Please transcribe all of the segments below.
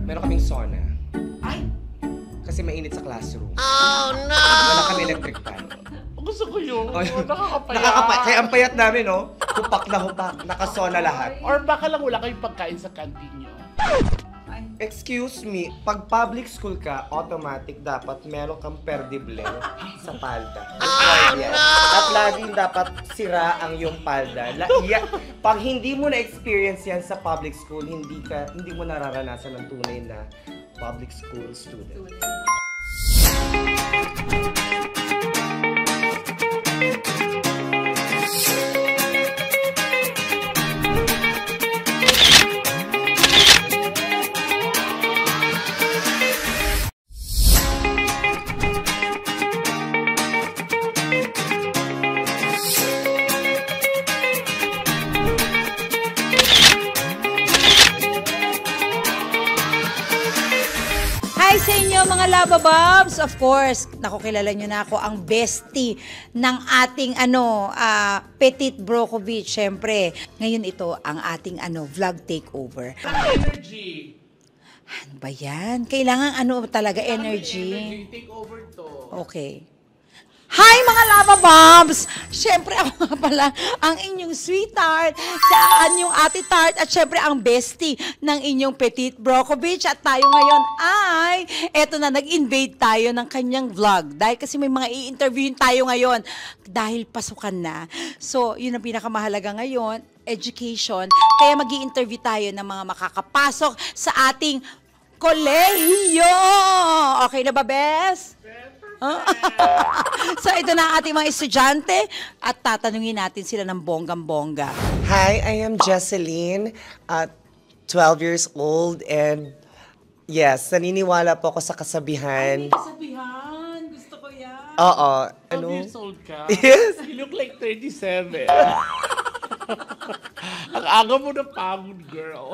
Meron kaming sauna. Ay! Kasi mainit sa classroom. Oh, no! Wala kami electric fan. Gusto ko yun. Oh, Nakakapaya. Kaya ang payat namin, no? Hupak na hupak. Nakasona lahat. Or baka lang wala kayong pagkain sa canteen nyo. Excuse me, pag public school ka, automatic dapat meron kang perdible sa palda. At laging dapat sira ang iyong palda. Pag hindi mo na-experience yan sa public school, hindi mo nararanasan ng tunay na public school student. Hi sa inyo mga Lababobs! Of course, nakukilala nyo na ako, ang bestie ng ating Petit Brokovich. Siyempre, ngayon ito ang ating vlog takeover. Energy. Ano ba yan? Kailangan talaga energy. Take over to. Okay. Hi mga Lababobs! Siyempre ako nga pala ang inyong sweetheart, saan yung ate tart at siyempre ang bestie ng inyong Petit Brokovich. At tayo ngayon ay, eto na, nag-invade tayo ng kanyang vlog. Dahil kasi may mga i-interviewin tayo ngayon dahil pasukan na. So, yun ang pinakamahalaga ngayon, education. Kaya mag-i-interview tayo ng mga makakapasok sa ating kolehiyo. Okay na ba, Bes? So ito na ating mga estudyante at tatanungin natin sila ng bonggang-bongga. Hi, I am Jesseline, 12 years old, and yes, naniniwala po ako sa kasabihan. Kasabihan, gusto ko yan. Oo. 12 years old ka? Yes. You look like 37. Ang aga mo na pagod, girl.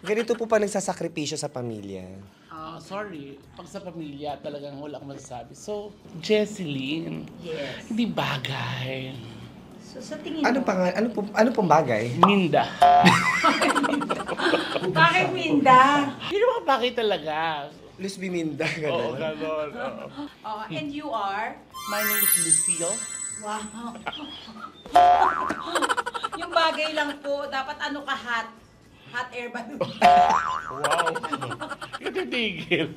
Ganito po pa nagsasakripisyo sa pamilya. Sorry, pag sa pamilya talagang wala akong masasabi. So, Jesseline, Yes. hindi bagay. So sa tingin Ano pong bagay? Minda. Bakit Minda? Hindi naman bagay talaga. Luis Biminda, Oo, gano'n. ganon. Oh, and you are? My name is Lucille. Wow. Yung bagay lang po, dapat hot? Hot air balloon. Wow. Katitigil.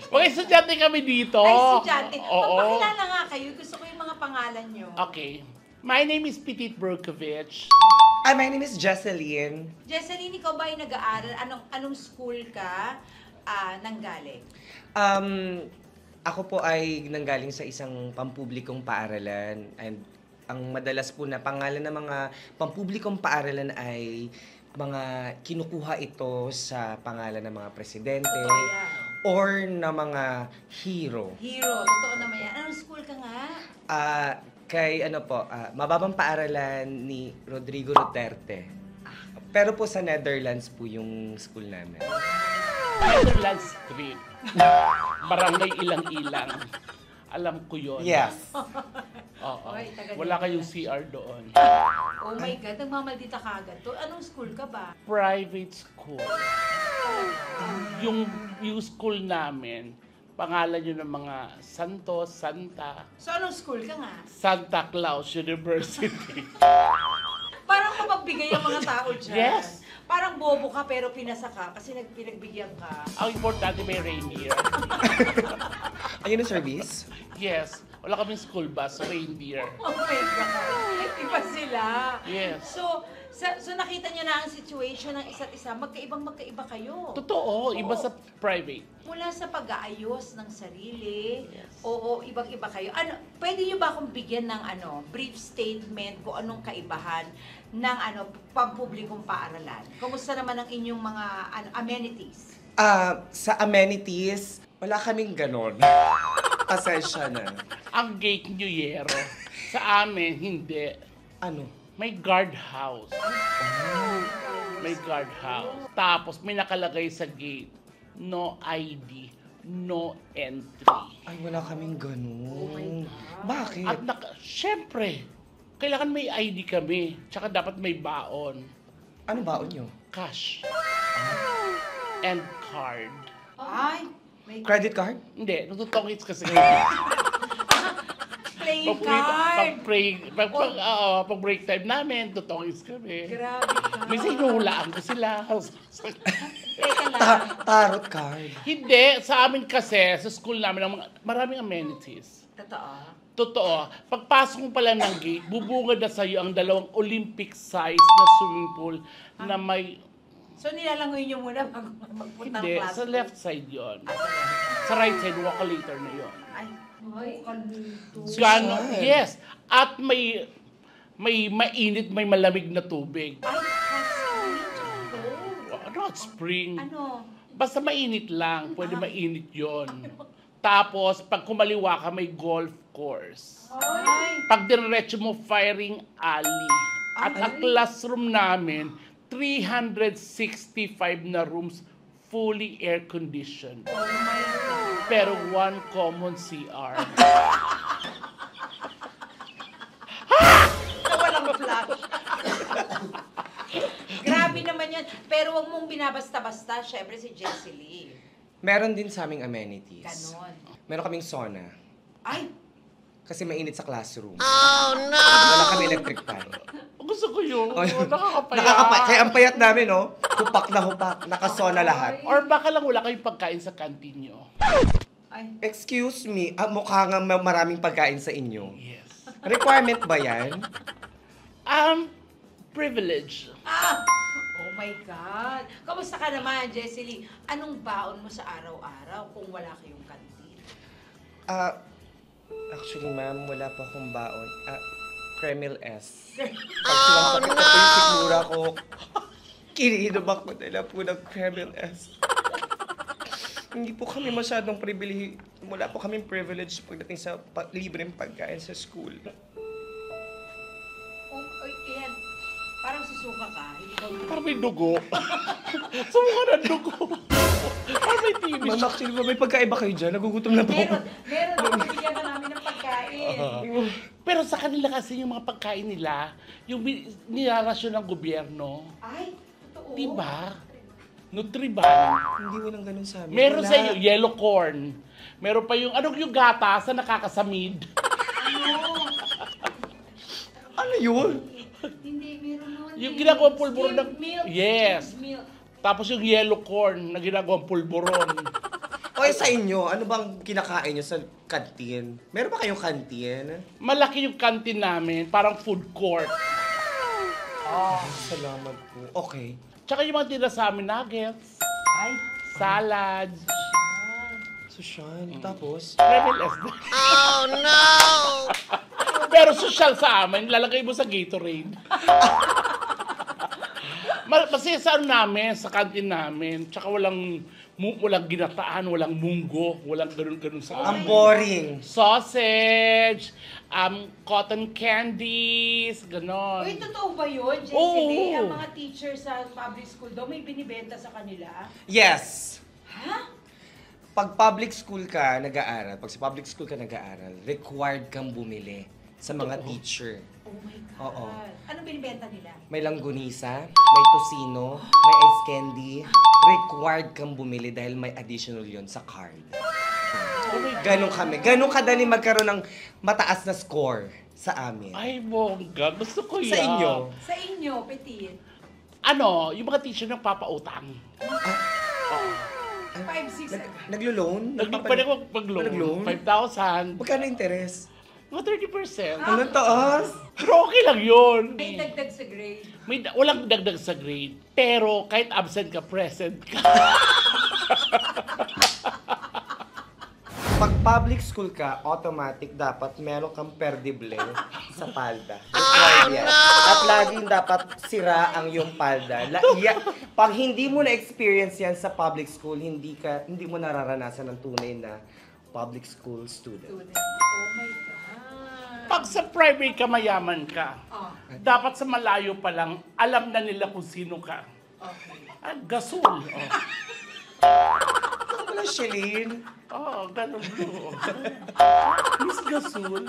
Mga estudyante kami dito. Ay, estudyante. Oo. Magpakilala nga kayo. Gusto ko yung mga pangalan nyo. Okay. My name is Petit Brokovich. My name is Jesseline. Jesseline, ikaw ba ay nag-aaral? Anong school ka nanggaling? Ako po ay nanggaling sa isang pampublikong paaralan. And ang madalas po na pangalan ng mga pampublikong paaralan ay mga kinukuha ito sa pangalan ng mga presidente or na mga hero. Hero, totoo naman yan. Anong school ka nga? Kay mababang paaralan ni Rodrigo Duterte. Pero po sa Netherlands po yung school namin. Netherlands Street. Barangay Ilang-Ilang. Alam ko yun. Yes. Oo. Okay, taga Wala kayong Netherlands. CR doon. Oh my God, nagmamaldita ka agad to. Anong school ka ba? Private school. Yung school namin, pangalan yun ng mga Santo, Santa, So anong school ka nga? Santa Claus University. Parang mapagbigay ang mga tao dyan. Yes. Parang bobo ka pero pinasa ka kasi pinagbigyan ka. Ang importante may reindeer. Ayun ang service? Yes. Wala kaming school bus, reindeer. Oh my God. Iba sila. Yes. So nakita niyo na ang situation ng isa't isa. Magkaiba kayo. Totoo, iba sa private. Mula sa pag-aayos ng sarili, Yes. oo, ibang-iba kayo. Pwede niyo ba akong bigyan ng brief statement kung anong kaibahan ng pampublikong paaralan? Kumusta naman ang inyong mga amenities? Sa amenities, wala kaming ganon. Pasensya na. Ang gate nyo yero. Sa amin, hindi. Ano? May guard house. May guard house. Tapos may nakalagay sa gate, no ID, no entry. Ay, wala kaming ganon. Bakit? At syempre, kailangan may ID kami. Tsaka dapat may baon. Ano baon nyo? Cash. and card. Ay, may Credit card? Hindi, natutongits kasi ngayon. playing card. Pag break time namin, tutongits kami. Grabe ka. Minsan hinuhulaan ko sila. Teka lang. Tarot card. Hindi, sa amin kasi, sa school namin, maraming amenities. Totoo. Pagpasok mo pala ng gate, bubungad na sa'yo ang dalawang Olympic size na swimming pool na may... So nilalangoy nyo muna magpunta ng Hindi, class? sa left side yon. Sa right side, walk-a-later na yon. Ay, kalito. Gano'n, yes. At may mainit, may malamig na tubig. Ay, Not spring. ano? Basta mainit lang, pwede mainit yon. Tapos, pag kumaliwa ka, may golf course. Ay, Pag diretso mo, firing alley. At ang classroom namin, 365 na rooms, fully air-conditioned. oh my God. Pero one common CR. Na walang flash. Grabe naman yan. Pero wag mong binabasta-basta, syempre si Jessie Lee. Meron din sa aming amenities. Ganon. Meron kaming sauna. Ay, Kasi mainit sa classroom. Oh, no! Wala kami electric fan. Gusto ko yun. Oh, Nakakapaya. Kaya ang payat namin, no? Hupak na hupak. Nakasona lahat. Or baka lang wala kayong pagkain sa canteen nyo. ay. Excuse me, mukha nga maraming pagkain sa inyo. Yes. Requirement ba yan? Privilege. Ah! Oh my God. Kamusta ka naman, Jessie Lee? Anong baon mo sa araw-araw kung wala kayong kantin? Actually, ma'am, wala pa akong baon. Kremil S. Pag sumasakit na po yung sigura ko, kinihinom ako nila po ng Kremil S. Hindi po kami masyadong privilege. Wala po kaming privilege pagdating sa libreng pagkain sa school. Oh, ay, yan. Parang susuka ka. Hindi ka Parang may dugo. Sumukha ng dugo. Parang may TV. Ma'am, actually, may pagkain ba kayo dyan? Nagugutom na po ako. Meron. Bibigyan ka namin ng pagkain. Pero sa kanila kasi yung mga pagkain nila, yung nilarasyon ng gobyerno. Ay, totoo. Diba? Nutriban. Hindi walang ganun sa amin. Meron Wala. sa iyo, yellow corn. Meron pa yung, yung gatas na nakakasamid. Ano yun? Hindi, meron nun. Yung ginagawang pulburon ng... Skimmed milk. Yes. Skimmed milk. Tapos yung yellow corn na ginagawang pulburon. O sa inyo, ano bang kinakain nyo sa kantin? Meron ba kayong kantin? Malaki yung canteen namin, parang food court. Salamat po. Okay. Tsaka yung mga tira sa amin, nuggets, Ay, salads, Sushan. Tapos? level S. Oh no! Pero social sa amin, lalagay mo sa Gatorade. Kasi sa ano namin, sa canteen namin, tsaka walang ginataan, walang munggo, walang ganun-ganun sa Ang amin. boring. Sausage, cotton candies, ganon. uy, totoo ba yun, Jessie Oo. Lee? Ang mga teacher sa public school daw may binibenta sa kanila? Yes. Ha? Pag public school ka nag-aaral, pag sa public school ka nag-aaral, required kang bumili sa mga teacher. Oh my God. Oo. Anong binibenta nila? May langgunisa, may tosino, may ice candy. Required kang bumili dahil may additional yon sa card. Oh my God. Ganon kami. Ganon kadali magkaroon ng mataas na score sa amin. Ay, bongga. Gusto ko yan. Sa inyo? Sa inyo, Petit. Yung mga teacher ng papautang. 5, 6, Naglo-loan? Pwede ko pag-loan. Nag-loan? 5,000. Magkano interest? Mga 30%. Anong taas? Pero okay lang yun. may dagdag sa grade. Walang dagdag sa grade. Pero kahit absent ka, present ka. Pag public school ka, automatic dapat meron kang perdible sa palda. Required yan. At laging dapat sira ang iyong palda. Pag hindi mo na-experience yan sa public school, hindi mo nararanasan ng tunay na public school student. Oh my God. Pag sa private ka, mayaman ka. Oh, Dapat sa malayo pa lang, alam na nila kung sino ka. okay. Gasol. Wala, Shelleen. Ganun bro. Miss Gasol.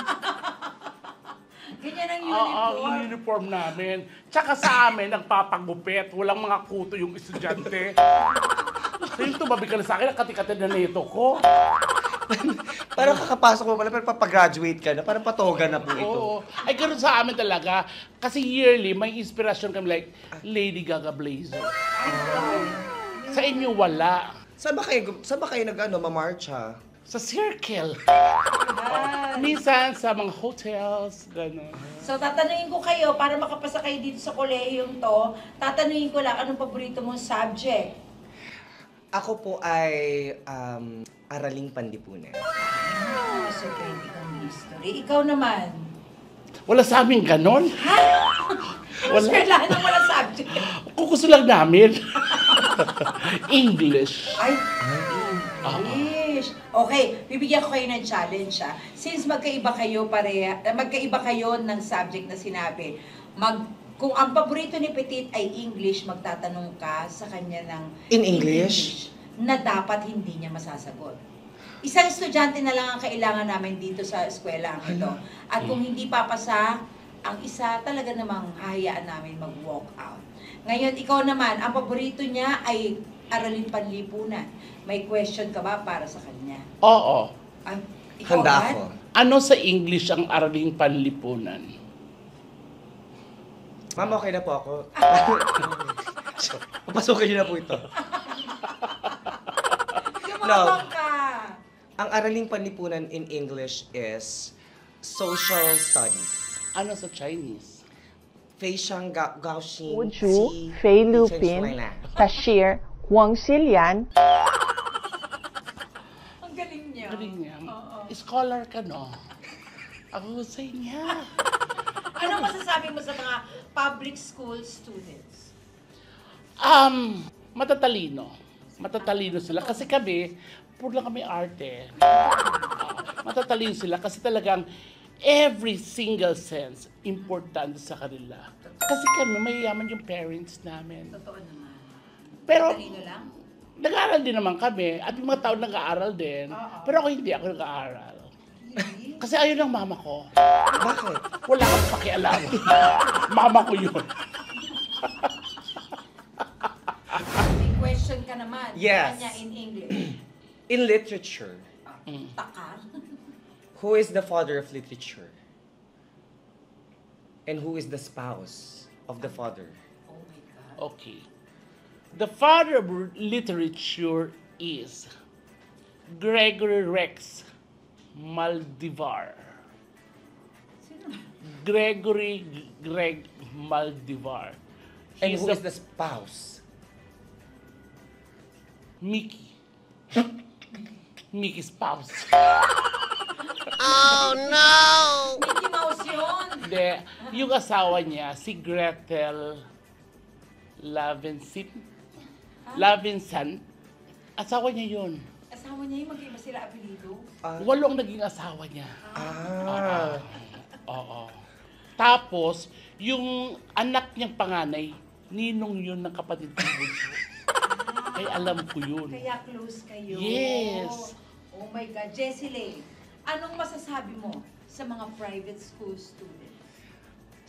Ganyan ang Ang uniform. uniform namin. Tsaka sa amin, nagpapagupit. Walang mga kuto yung estudyante. Sa'yo tumabi ka na sa akin, nakati-kati na nito ko. Parang kakapasok mo pala, pero papagraduate ka na, parang patoga na po ito. Oo. Ay, ganun sa amin talaga. Kasi yearly, may inspirasyon kami like Lady Gaga Blazer. Sa inyo, wala. Saan ba kayo mamarcha? Sa circle. Minsan sa mga hotels, gano'n. So, tatanungin ko kayo, para makapasa kayo dito sa kolehiyong to, tatanungin ko lang, anong paborito mong subject? Ako po ay araling panlipunan. So, pwede kang history. Ikaw naman. Wala sa amin gano'n. Wala. Kailangan na wala subject. Kung gusto lang namin. English. Ay, English. Okay, bibigyan ko kayo ng challenge, ha. Since magkaiba kayo ng subject na sinabi, kung ang paborito ni Petit ay English, magtatanong ka sa kanya ng In English? na dapat hindi niya masasagot. Isang estudyante na lang ang kailangan namin dito sa eskwela ito. At kung hindi papasa, ang isa talaga namang hahayaan namin mag-walk out. Ngayon, ikaw naman, ang paborito niya ay aralin panlipunan. May question ka ba para sa kanya? Oo. Ikaw Handa agad? ako. Ano sa English ang araling panlipunan? Ma'am, okay na po ako. Papasukin niyo na po ito. No. Ka. Ang araling panlipunan in English is social studies. Ano sa Chinese? 非常高兴吴竹、菲律宾、Tashir, Huang Xilian. Ang galing niya. Galing niya. Scholar ka, no? Ang husay niya. Ano masasabi mo sa mga public school students? Matatalino. Matatalino sila. Kasi kami, puro lang kami arte. Matatalino sila kasi talagang every single sense importante sa kanila. Kasi kami, mayayaman yung parents namin. Totoo naman. Pero, Talino lang? nag-aaral din naman kami. At yung mga tao nag-aaral din. Pero ako hindi ako nag-aaral. Kasi ayaw ng mama ko. Bakit? Wala kang pakialam. Mama ko yun. May question ka naman. Yes. Kanya in English. In literature, Takar. who is the father of literature? And who is the spouse of the father? Oh my God. Okay. The father of literature is Gregory Rex Maldivar. Sino? Greg Maldivar. And He's who the is the spouse? Mickey. Mickey's spouse. Mickey Mouse yun. Hindi, yung asawa niya, si Gretel Lavinson. Asawa niya yun. Asawa niya yung mag-iba sila apelido. 8 ang naging asawa niya. Oo. Tapos, yung anak niyang panganay, ninong yun ng kapatid ko. Ay, alam ko yun. Kaya close kayo. Yes. Oh my God. Jessie Lane, anong masasabi mo sa mga private school students?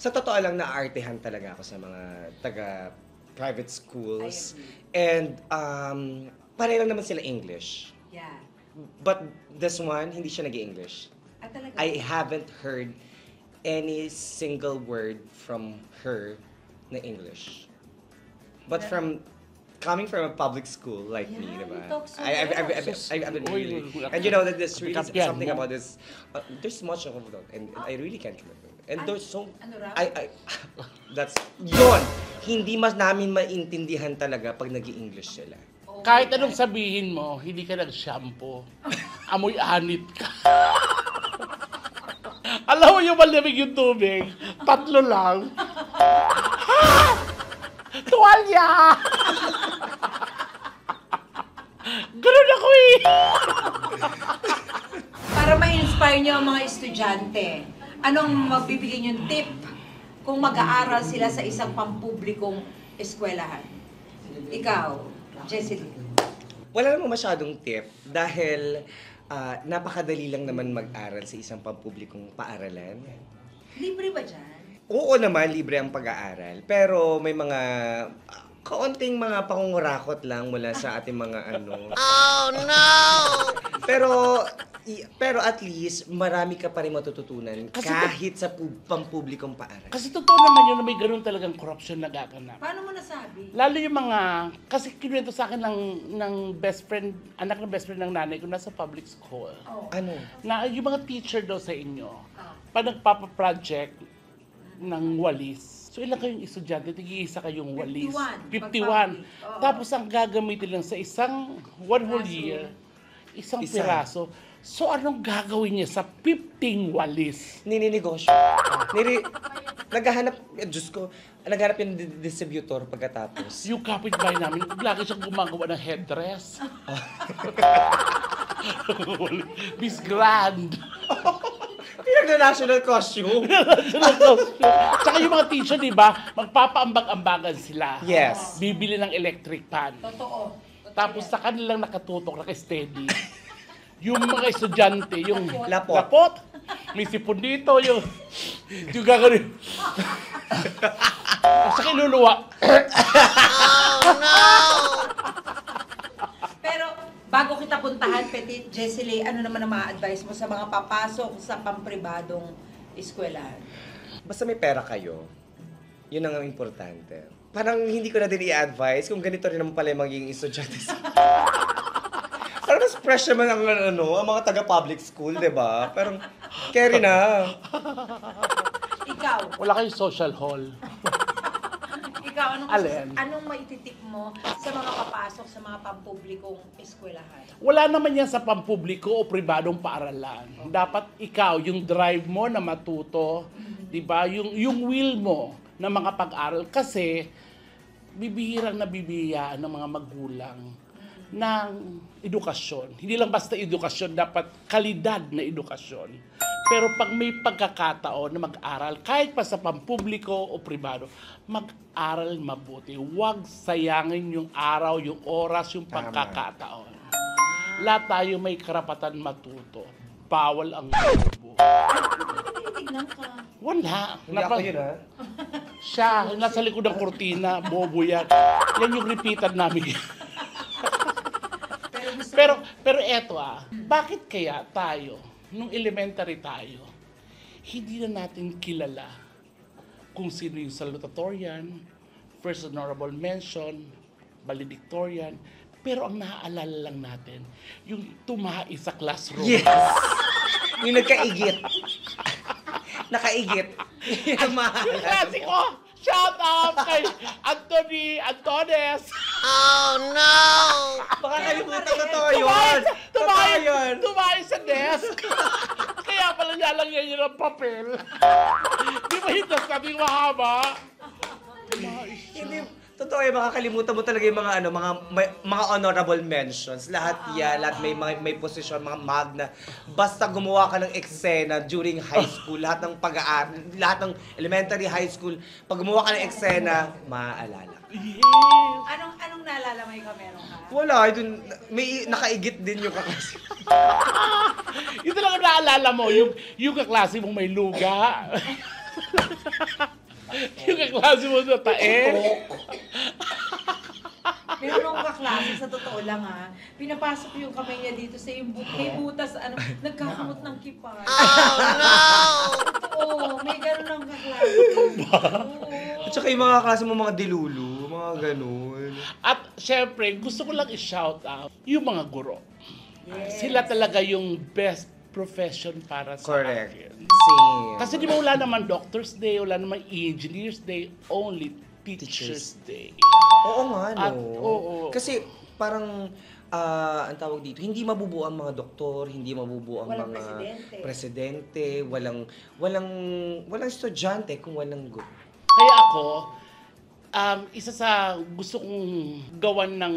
Sa totoo lang, naartehan talaga ako sa mga taga-private schools. I And pareho lang naman sila English. Yeah. But this one, hindi siya nag-English. Talaga? I haven't heard any single word from her na English. But coming from a public school like me, Yeah, diba? you talk so I've been Uy, really, uy, and you know that there's really Kapyan something mo. about this. There's much of that, and I really can't remember. And there's so, ano raw? that's yon. Hindi mas namin maintindihan talaga pag nag-English sila. Oh Kahit my anong God. sabihin mo, hindi ka nag-shampoo. Amoy anit ka. Alam mo yung malamig yung tubig, 3 lang. Ha! Tuwalya! Ganun ako eh. Para ma-inspire niyo ang mga estudyante, anong magbibigay niyong tip kung mag-aaral sila sa isang pampublikong eskwelahan? Ikaw, Jessie Lane. Wala namang masyadong tip dahil napakadali lang naman mag-aral sa isang pampublikong paaralan. Libre ba dyan? Oo naman, libre ang pag-aaral. Pero may mga kaunting mga pangungurakot lang mula sa ating mga ano. Oh no! Pero at least marami ka pa rin matututunan kahit sa pampublikong paaral. Kasi totoo naman yun na may ganun talagang korupsyon na gaganap. Paano mo nasabi? Lalo yung mga, kasi kinuwento sa akin ng best friend, anak ng best friend ng nanay ko nasa public school. Ano? Na yung mga teacher daw sa inyo, pag nagpapa-project ng walis, so ilan kayong estudyante, tig-iisa kayong walis. 51. 51. Tapos ang gagamitin lang sa isang one whole year, isang Isa. piraso. So anong gagawin niya sa 15 walis? Nininegosyo. Naghahanap, Diyos ko, naghanap yung distributor pagkatapos. Yung kapitbahay namin, lagi siyang gumagawa ng headdress. Miss Grand. Pinag-national costume. Tsaka yung mga teacher, di ba, magpapaambag-ambagan sila. Yes. Bibili ng electric pan. Totoo. Tapos sa kanilang nakatutok, naka-steady. Yung mga estudyante, yung Lapot. May sipon dito, yung gagawin. Sa kinuluwa. Pero bago kita puntahan, Petit Jesselie, ano naman ang ma-advise mo sa mga papasok sa pampribadong eskwelahan? Basta may pera kayo, yun ang importante. Parang hindi ko na din i-advise kung ganito rin naman pala yung magiging estudyante sa... Parang mas fresh naman ang, ang mga taga-public school, di ba? Parang, carry na. Ikaw, Wala kayong social hall. Alin? anong maititip mo sa mga papasok sa mga pampublikong eskwelahan? Wala naman yan sa pampubliko o pribadong paaralan. Dapat ikaw, yung drive mo na matuto, di ba? Yung will mo na mga pag-aral. Kasi, bibihirang nabibiyaan ng mga magulang ng edukasyon. Hindi lang basta edukasyon, dapat kalidad na edukasyon. Pero pag may pagkakataon na mag-aral, kahit pa sa pampubliko o pribado, mag-aral mabuti. Huwag sayangin yung araw, yung oras, yung pagkakataon. Lahat tayo may karapatan matuto. Bawal ang bobo. Tinitignan ka. Wala. Hindi ako yun, ha? Siya, nasa likod ng kurtina, bobo yan. Yan yung repeated namin. Pero eto bakit kaya tayo, nung elementary tayo, hindi na natin kilala kung sino yung salutatorian, first honorable mention, valedictorian, pero ang naaalala lang natin, yung tumai sa classroom. Yes! Yung nagkaigit. Nakaigit. Yung Yung klase ko, shout out kay Antones. Baka kalimutan ko to yun. Totoo yun. Tumay sa desk. Kaya pala nilalagyan niya ng papel. Di ba hitas natin mahaba? Hindi, totoo yun, makakalimutan mo talaga yung mga mga honorable mentions. Lahat yan, lahat may posisyon, mga magna. Basta gumawa ka ng eksena during high school, lahat ng pag-aaral, lahat ng elementary, high school, pag gumawa ka ng eksena, maaalala. Yes. Anong naalala mo ikaw meron ka? Wala, dun, may nakaigit din yung kaklase. Yung talaga naalala mo, yung kaklase mong may luga. Yung kaklase mo sa tae. Meron akong kaklase, sa totoo lang pinapasok yung kamay niya dito sa yung may butas, nagkakamot ng kipay. Oh, no! Totoo, may gano'n ang kaklase. At saka yung mga kaklase mo, mga dilulu, mga ganun. At syempre, gusto ko lang i-shout out yung mga guro. Sila talaga yung best profession para sa Correct. akin. Same. Kasi di ba wala naman Doctor's Day, wala naman Engineer's Day, only Teacher's Day. Oo nga, no? At, oo. Kasi parang, ang tawag dito, hindi mabubuo ang mga doktor, hindi mabubuo ang Walang mga presidente, walang estudyante kung walang guro. Kaya ako, isa sa gusto kong gawan ng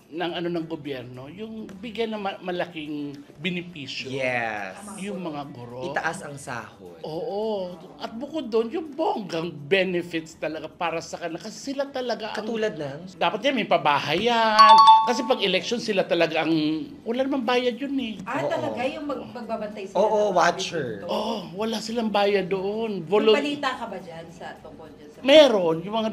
ng gobyerno, yung bigyan ng malaking benepisyo. Yes. Yung mga guro. Itaas ang sahod. Oo. At bukod doon, yung bonggang benefits talaga para sa kanila. Kasi sila talaga ang... Katulad ng? Dapat yan, may pabahayan. Kasi pag election, sila talaga ang... Wala namang bayad yun eh. Talaga yung magbabantay sila. Oo, watcher. Oo, wala silang bayad doon. May balita ka ba dyan sa tungkol dyan? Meron, yung mga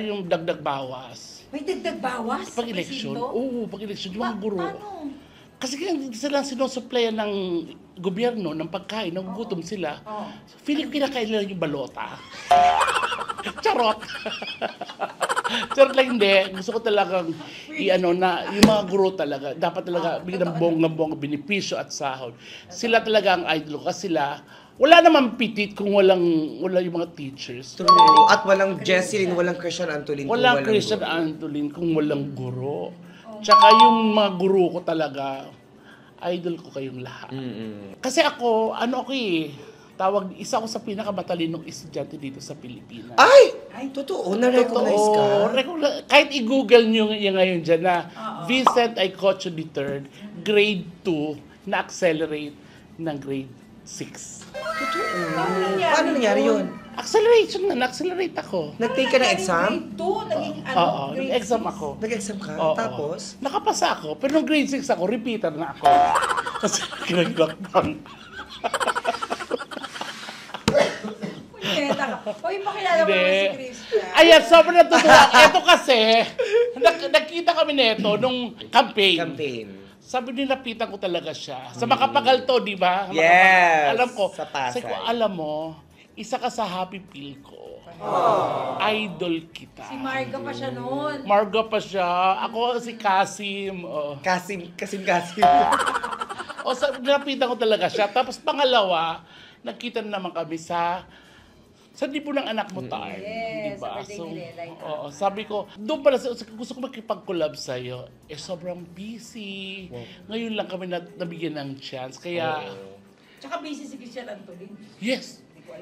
yung dagdag bawas. May dagdag bawas? Pag election, oo, pag election, yung mga guro. Paano? Kasi sila sinusuplayan ng gobyerno, ng pagkain, nagugutom sila. Feeling kinakain nila yung balota. Charot! Charot lang hindi. Gusto ko talagang na yung mga guro talaga, dapat talaga bigyan ng bonggang benepisyo at sahod. Sila talaga ang idol ko kasi sila, wala namang pitit kung wala yung mga teachers. True. At walang Jesseline, walang Christian Antolin. Walang Christian Antolin kung walang guro. Tsaka yung mga guro ko talaga, idol ko kayong lahat. Kasi ako, isa ako sa pinakamatalinong estudyante dito sa Pilipinas. Ay! Totoo, na-recognize ka? Kahit i-google nyo yung ngayon dyan na Vincent Aycocho III, grade 2, na-accelerate ng grade 6. Totoo. Paano nangyari yun? Acceleration na, na-accelerate ako. Nag-take ka ng exam? Grade 2, naging Oo, grade nag-exam 6. ako. Nag-exam ka? Oo. Tapos? Nakapasa ako, pero nung grade 6 ako, repeater na ako. Kasi kinag-lockdown. Punyeta ka. Hoy, makilala mo naman si Christian. Ayan, sobrang natutuwa. Ito kasi, nakita kami nito nung campaign. Sabi nilapitan ko talaga siya. Sa Makapagal to, di ba? Yes! Alam ko. Sa Pasay. Sabi ko, alam mo, isa ka sa happy pill ko. Idol kita. Si Marga pa siya noon. Marga pa siya. Ako si Kasim. Kasim. Nilapitan ko talaga siya. Tapos pangalawa, nagkita na naman kami sa libo ng anak mo, Tar. Yes, diba? sa birthday ni Lelay. Sabi ko, doon pala, gusto ko makipag-collab sa'yo. Sobrang busy. Ngayon lang kami nabigyan ng chance. Kaya, Tsaka busy si Christian Antolin. yes.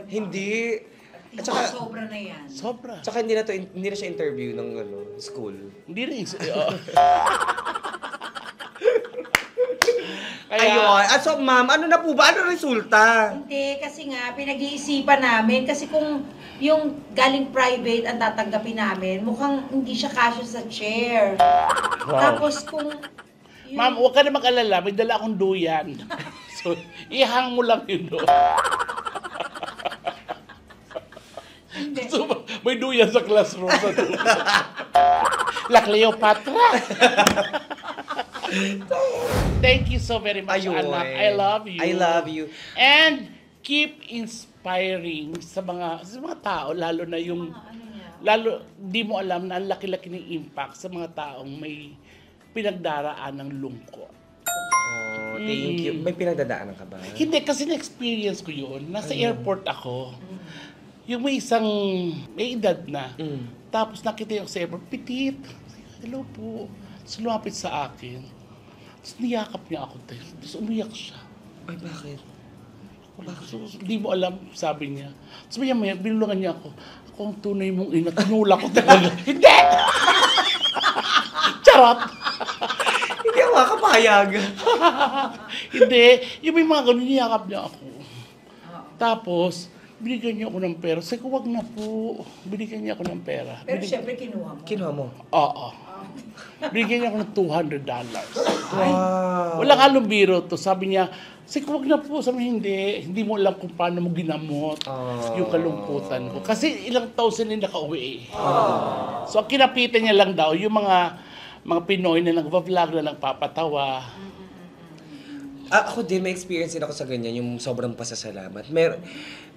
Hindi. At saka, sobra na yan. Sobra. Tsaka hindi na siya interview ng school. Hindi rin. Ayun. At so, ma'am, ano na po ba? Ano resulta? Hindi, kasi nga, pinag-iisipan namin. Kasi kung yung galing private ang tatanggapin namin, mukhang hindi siya kasya sa chair. Wow. Tapos kung... Ma'am, huwag ka na mag-alala. May dala akong duyan. So, ihang mo lang yun doon. So, may duyan sa classroom. La Cleopatra. Thank you so very much, Ayun. anak. I love you. I love you. And keep inspiring sa mga tao, lalo na yung di mo alam na ang laki-laki ng impact sa mga taong may pinagdaraan ng lungkot. Oh, thank you. May pinagdadaanan ka ba? Hindi, kasi na-experience ko yun. Nasa airport ako. Yung may edad na. Tapos nakita yung sa airport, pitit. Hello po. Tapos lumapit sa akin. Tapos niyakap niya ako. Tapos umiyak siya. Ay, bakit? Hindi mo alam, sabi niya. Tapos maya, binulungan niya ako. Ako ang tunay mong ina. Tinula ko talaga. Hindi! Charot! Hindi ako makapayag. Hindi. Yung may mga ganun, niyakap niya ako. Tapos, binigyan niya ako ng pera. Sabi ko, wag na po. Binigyan niya ako ng pera. Pero syempre kinuha mo. Kinuha mo? Oo. Binigyan niya ako ng $200. Wow. Walang halong biro to. Sabi niya, sige, wag na po. Sabi niya, hindi mo alam kung paano mo ginamot yung kalungkutan ko. Kasi ilang taon sila nakauwi eh. So, ang kinapitan niya lang daw, yung mga Pinoy na nag-vlog na nagpapatawa. Ako din, may experience din ako sa ganyan, yung sobrang pasasalamat.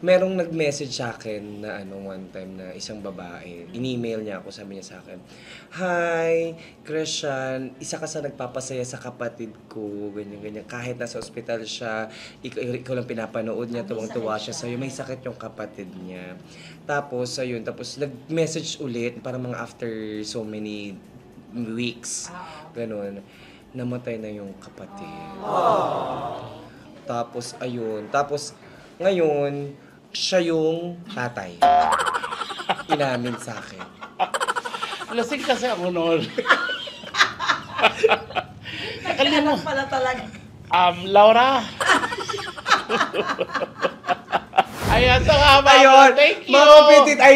Merong nag-message sa akin na one time na isang babae, in-email niya ako, sabi niya sa akin, "Hi, Christian, isa ka sa nagpapasaya sa kapatid ko, ganyan-ganyan. Kahit nasa ospital siya, ikaw lang pinapanood niya, tuwang-tuwa siya sa'yo, may sakit yung kapatid niya." Tapos, nag-message ulit, para mga after so many weeks, ganun. Namatay na yung kapatid. Tapos, ngayon, siya yung tatay. Inamin sa akin. Lasing kasi ako noon. Nagkaanak pala talaga. Laura. Ayan, so nga, Mama. Ayun, Thank you. Mama Petit, I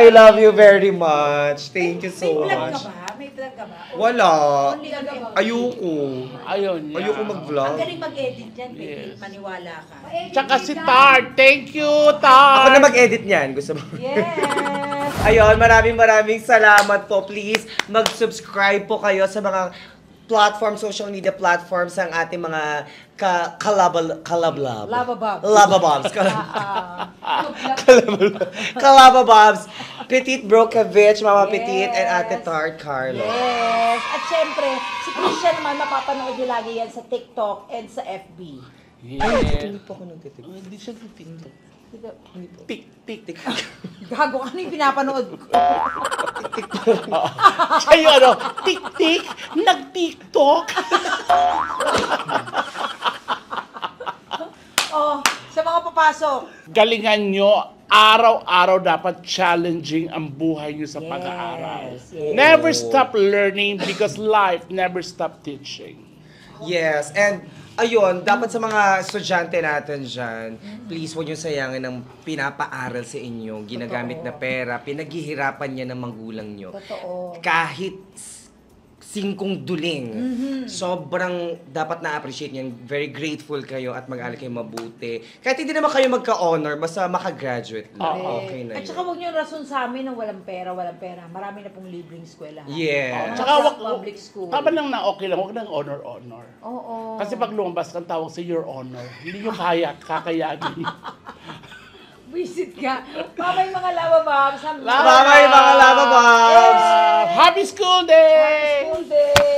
love you very much. Thank you so May vlog much. ka ba? May vlog ka ba? Wala. Only on FB. Ayoko. Ayun yan. Ayoko mag-vlog. Ang galing mag-edit yan, Yes. maniwala ka. Tsaka si Tart. Thank you, Ako Tart. na mag-edit niyan. Gusto mo? Yes! Ayun, maraming salamat po. Please, mag-subscribe po kayo sa mga social media platforms ng ating mga Lavabobs. Lavabobs. Kalababobs. Petit Brocovich, Mama Petit, and Ate Tart Carlo. Yes! At syempre, si Christian naman, mapapanood niyo lagi yan sa TikTok and sa FB. Yes. Hindi po ako nagtitik. Hindi siya titinto. Tik. Gago, ano yung pinapanood ko? Siya yung ano, tik, nag-tiktok. Oh, sa mga papasok. Galingan nyo, araw-araw dapat challenging ang buhay nyo sa Yes, pag-aaral. yes. Never stop learning because life never stop teaching. Yes, and ayun, dapat sa mga estudyante natin dyan, please huwag niyo sayangin ang pinapaaral sa inyo, ginagamit na pera, pinaghihirapan niya ng magulang niyo. Totoo. Kahit singkong duling, sobrang dapat na-appreciate niyan. Very grateful kayo at mag-aaral kayo mabuti. Kahit hindi naman kayo magka-honor, basta makagraduate lang. Okay na At yun. saka huwag niyo rason sa amin ng walang pera. Marami na pong libreng eskwela. Yeah. Tsaka Public school. Tama lang na okay lang, huwag nang honor. Oo. Kasi pag lumabas kang tawag sa your honor, hindi nyo kaya, kakayanin. Visit ka. Bye-bye mga Lavabobs. Bye-bye mga Lavabobs! Happy School Day! School day!